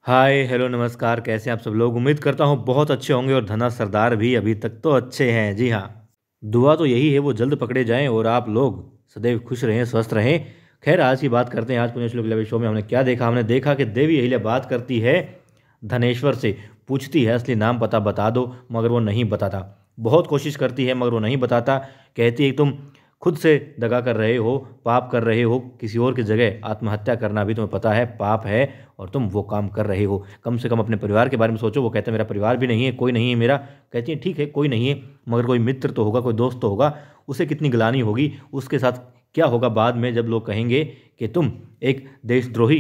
Hi hello नमस्कार, कैसे हैं आप सब लोग। उम्मीद करता हूँ बहुत अच्छे होंगे और धना सरदार भी अभी तक तो अच्छे हैं। जी हाँ, दुआ तो यही है वो जल्द पकड़े जाएं और आप लोग सदैव खुश रहें, स्वस्थ रहें। खैर, आज की बात करते हैं। आज पुण्य श्लोक लवे शो में हमने क्या देखा। हमने देखा कि देवी अहिल्या बात करती है धनेश्वर से, पूछती है असली नाम पता बता दो, मगर वो नहीं बताता। बहुत कोशिश करती है मगर वो नहीं बताता। कहती है तुम खुद से दगा कर रहे हो, पाप कर रहे हो, किसी और की जगह आत्महत्या करना भी तुम्हें पता है पाप है और तुम वो काम कर रहे हो। कम से कम अपने परिवार के बारे में सोचो। वो कहते हैं मेरा परिवार भी नहीं है, कोई नहीं है मेरा। कहती है ठीक है कोई नहीं है, मगर कोई मित्र तो होगा, कोई दोस्त तो होगा। उसे कितनी ग्लानि होगी, उसके साथ क्या होगा बाद में जब लोग कहेंगे कि तुम एक देशद्रोही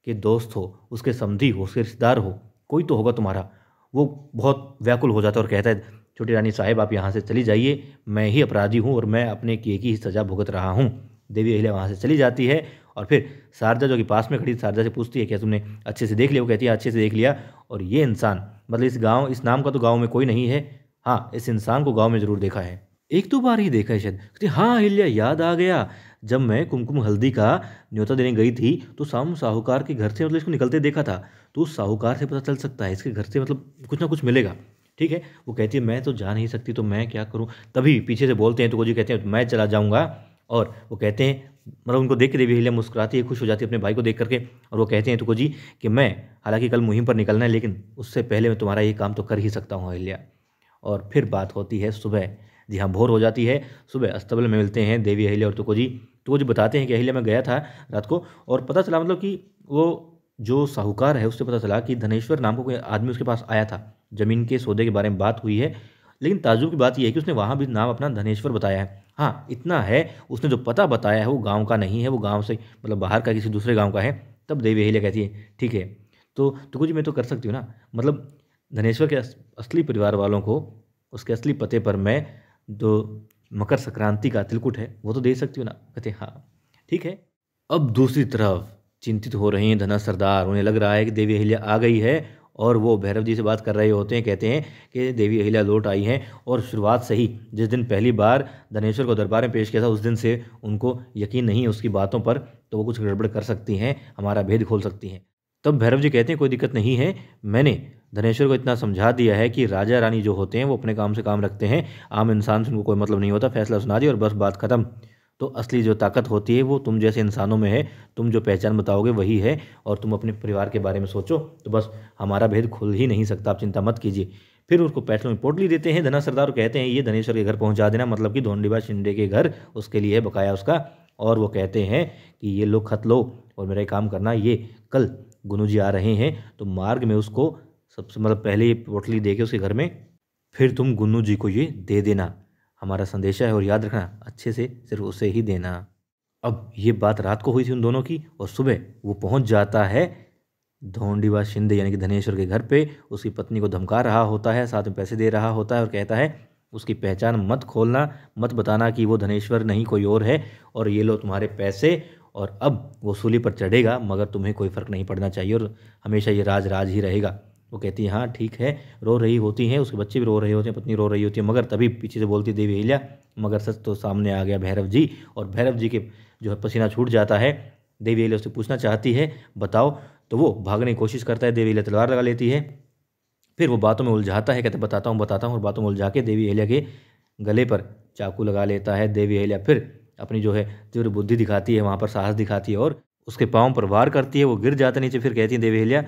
के दोस्त हो, उसके समधी हो, उसके रिश्तेदार हो, कोई तो होगा तुम्हारा। वो बहुत व्याकुल हो जाता है और कहता है छोटी रानी साहिब आप यहाँ से चली जाइए, मैं ही अपराधी हूँ और मैं अपने किए की ही सज़ा भुगत रहा हूँ। देवी अहिल्या वहाँ से चली जाती है और फिर शारदा जो कि पास में खड़ी, शारदा से पूछती है क्या तुमने अच्छे से देख लिया। वो कहती है अच्छे से देख लिया, और ये इंसान मतलब इस नाम का तो गाँव में कोई नहीं है। हाँ, इस इंसान को गाँव में ज़रूर देखा है, एक दो बार ही देखा है शायद। कहती हाँ अहिल्या याद आ गया, जब मैं कुमकुम हल्दी का न्योता देने गई थी तो साहूकार के घर से मतलब इसको निकलते देखा था। तो उस साहूकार से पता चल सकता है, इसके घर से मतलब कुछ ना कुछ मिलेगा। ठीक है। वो कहती है मैं तो जा नहीं सकती तो मैं क्या करूं। तभी पीछे से बोलते हैं तो जी कहते हैं मैं चला जाऊंगा। और वो कहते हैं मतलब उनको देख के देवी अहिल्या मुस्कुराती है, खुश हो जाती है अपने भाई को देख करके। और वो कहते हैं तुको जी कि मैं हालांकि कल मुहिम पर निकलना है, लेकिन उससे पहले मैं तुम्हारा ये काम तो कर ही सकता हूँ अहिल्या। और फिर बात होती है सुबह। जी हाँ, भोर हो जाती है। सुबह अस्तबल में मिलते हैं देवी अहिल्या और तुको जी बताते हैं कि अहिल्या मैं गया था रात को और पता चला मतलब कि वो जो साहूकार है उससे पता चला कि धनेश्वर नाम का कोई आदमी उसके पास आया था। ज़मीन के सौदे के बारे में बात हुई है, लेकिन ताज्जुब की बात यह है कि उसने वहाँ भी नाम अपना धनेश्वर बताया है। हाँ इतना है, उसने जो पता बताया है वो गांव का नहीं है, वो गांव से मतलब बाहर का किसी दूसरे गांव का है। तब देवी अहिल्या कहती है ठीक है, तो तुको जी मैं तो कर सकती हूँ ना, मतलब धनेश्वर के असली परिवार वालों को उसके असली पते पर मैं जो मकर संक्रांति का तिलकुट है वो तो दे सकती हूँ ना। कहते हाँ ठीक है। अब दूसरी तरफ चिंतित हो रहे हैं धना सरदार। उन्हें लग रहा है कि देवी अहिल्या आ गई है और वो भैरव जी से बात कर रहे होते हैं। कहते हैं कि देवी अहिल्या लौट आई हैं और शुरुआत से ही जिस दिन पहली बार धनेश्वर को दरबार में पेश किया था उस दिन से उनको यकीन नहीं है उसकी बातों पर, तो वो कुछ गड़बड़ कर सकती हैं, हमारा भेद खोल सकती हैं। तब भैरव जी कहते हैं कोई दिक्कत नहीं है, मैंने धनेश्वर को इतना समझा दिया है कि राजा रानी जो होते हैं वो अपने काम से काम रखते हैं, आम इंसान से उनको कोई मतलब नहीं होता। फैसला सुना दिया और बस बात खत्म। तो असली जो ताकत होती है वो तुम जैसे इंसानों में है, तुम जो पहचान बताओगे वही है, और तुम अपने परिवार के बारे में सोचो तो बस हमारा भेद खुल ही नहीं सकता, आप चिंता मत कीजिए। फिर उसको पैटर्न में पोटली देते हैं धना सरदार, कहते हैं ये धनेश्वर के घर पहुंचा देना, मतलब कि धोंडीबा शिंदे के घर उसके लिए है बकाया उसका। और वो कहते हैं कि ये लो खत लो और मेरा एक काम करना, ये कल गुनू जी आ रहे हैं तो मार्ग में उसको सबसे मतलब पहले ये पोटली दे के उसके घर में, फिर तुम गुन्नू जी को ये दे देना, हमारा संदेशा है और याद रखना अच्छे से सिर्फ उसे ही देना। अब ये बात रात को हुई थी उन दोनों की, और सुबह वो पहुंच जाता है धोंडीबा शिंदे यानी कि धनेश्वर के घर पे। उसकी पत्नी को धमका रहा होता है, साथ में पैसे दे रहा होता है और कहता है उसकी पहचान मत खोलना, मत बताना कि वो धनेश्वर नहीं कोई और है, और ये लो तुम्हारे पैसे, और अब वो सूली पर चढ़ेगा मगर तुम्हें कोई फ़र्क नहीं पड़ना चाहिए और हमेशा ये राज राज ही रहेगा। वो कहती है हाँ ठीक है। रो रही होती हैं, उसके बच्चे भी रो रहे होते हैं, पत्नी रो रही होती है, मगर तभी पीछे से बोलती देवी अहिल्या मगर सच तो सामने आ गया भैरव जी। और भैरव जी के जो है पसीना छूट जाता है। देवी अहिल्या उससे पूछना चाहती है बताओ, तो वो भागने की कोशिश करता है, देवी अहिल्या तलवार लगा लेती है। फिर वो बातों में उलझाता है, कहते बताता हूँ, और बातों में उलझा के देवी अहिल्या के गले पर चाकू लगा लेता है। देवी अहिल्या फिर अपनी जो है तीव्र बुद्धि दिखाती है, वहाँ पर साहस दिखाती है और उसके पाँव पर वार करती है। वो गिर जाता नीचे। फिर कहती है देवी अहिल्या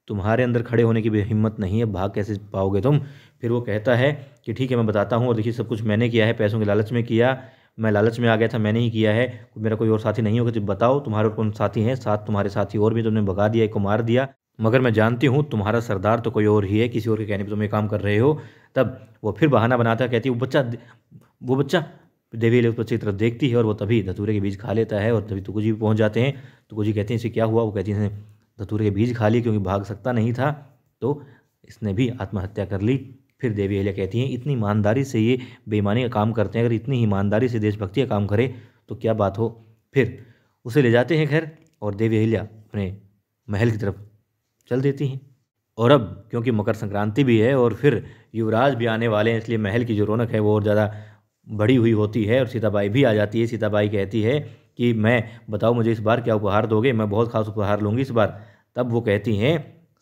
तुम्हारे अंदर खड़े होने की भी हिम्मत नहीं है, भाग कैसे पाओगे तुम। फिर वो कहता है कि ठीक है मैं बताता हूँ, और देखिए सब कुछ मैंने किया है, पैसों के लालच में किया, मैं लालच में आ गया था, मैंने ही किया है, मेरा कोई और साथी नहीं होगा। तो बताओ तुम्हारे और कौन साथी हैं, साथ तुम्हारे साथी और भी, तुमने भगा दिया, एक को मार दिया, मगर मैं जानती हूँ तुम्हारा सरदार तो कोई और ही है, किसी और के कहने पर तुम ये काम कर रहे हो। तब वो फिर बहाना बनाता है, कहती है वो बच्चा देवी अहिल्या उस बच्चे की तरफ देखती है और वो तभी धतूरे के बीज खा लेता है, और तभी तुको जी भी पहुँच जाते हैं। तुको जी कहते हैं इसे क्या हुआ। वो कहती है धतूरे के बीज खा लिए क्योंकि भाग सकता नहीं था, तो इसने भी आत्महत्या कर ली। फिर देवी अहिल्या कहती हैं इतनी ईमानदारी से ये बेईमानी का काम करते हैं, अगर इतनी ईमानदारी से देशभक्ति का काम करे तो क्या बात हो। फिर उसे ले जाते हैं घर, और देवी अहिल्या अपने महल की तरफ चल देती हैं। और अब क्योंकि मकर संक्रांति भी है और फिर युवराज भी आने वाले हैं, इसलिए महल की जो रौनक है वो और ज़्यादा बढ़ी हुई होती है, और सीताबाई भी आ जाती है। सीताबाई कहती है कि मैं बताओ मुझे इस बार क्या उपहार दोगे, मैं बहुत खास उपहार लूँगी इस बार। तब वो कहती हैं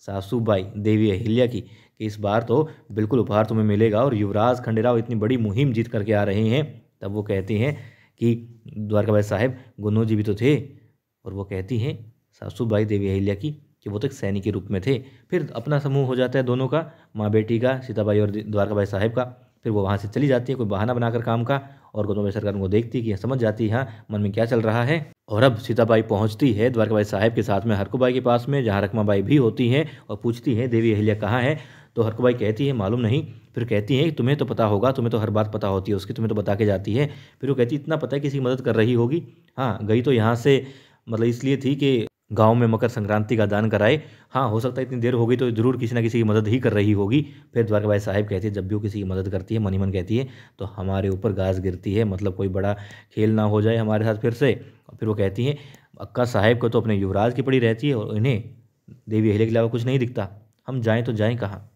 सासूबाई देवी अहिल्या की कि इस बार तो बिल्कुल उपहार तुम्हें मिलेगा और युवराज खंडेराव इतनी बड़ी मुहिम जीत करके आ रहे हैं। तब वो कहती हैं कि द्वारकाबाई साहब गुन्नू जी भी तो थे, और वो कहती हैं सासूबाई देवी अहिल्या की कि वो तो एक सैनिक के रूप में थे। फिर अपना समूह हो जाता है दोनों का, माँ बेटी का, सीताबाई और द्वारकाबाई साहब का। फिर वो वहाँ से चली जाती है कोई बहाना बनाकर काम का, और गोदमबाई सरकार उनको देखती है कि समझ जाती है हाँ मन में क्या चल रहा है। और अब सीताबाई पहुँचती है द्वारकाबाई साहब के साथ में हरकुबाई के पास में, जहाँ रकमाबाई भी होती हैं, और पूछती है देवी अहिल्या कहाँ है। तो हरकुबाई कहती है मालूम नहीं। फिर कहती है तुम्हें तो पता होगा, तुम्हें तो हर बात पता होती है उसकी, तुम्हें तो बता के जाती है। फिर वो कहती इतना पता है किसी की मदद कर रही होगी। हाँ गई तो यहाँ से मतलब इसलिए थी कि गांव में मकर संक्रांति का दान कराए। हाँ हो सकता है इतनी देर हो गई तो जरूर किसी ना किसी की मदद ही कर रही होगी। फिर द्वारकाबाई साहब कहती है जब भी वो किसी की मदद करती है मन ही मन कहती है तो हमारे ऊपर गाज गिरती है, मतलब कोई बड़ा खेल ना हो जाए हमारे साथ फिर से। और फिर वो कहती हैं अक्का साहब को तो अपने युवराज की पड़ी रहती है और इन्हें देवी अहिल्या के अलावा कुछ नहीं दिखता, हम जाएं तो जाएं कहाँ।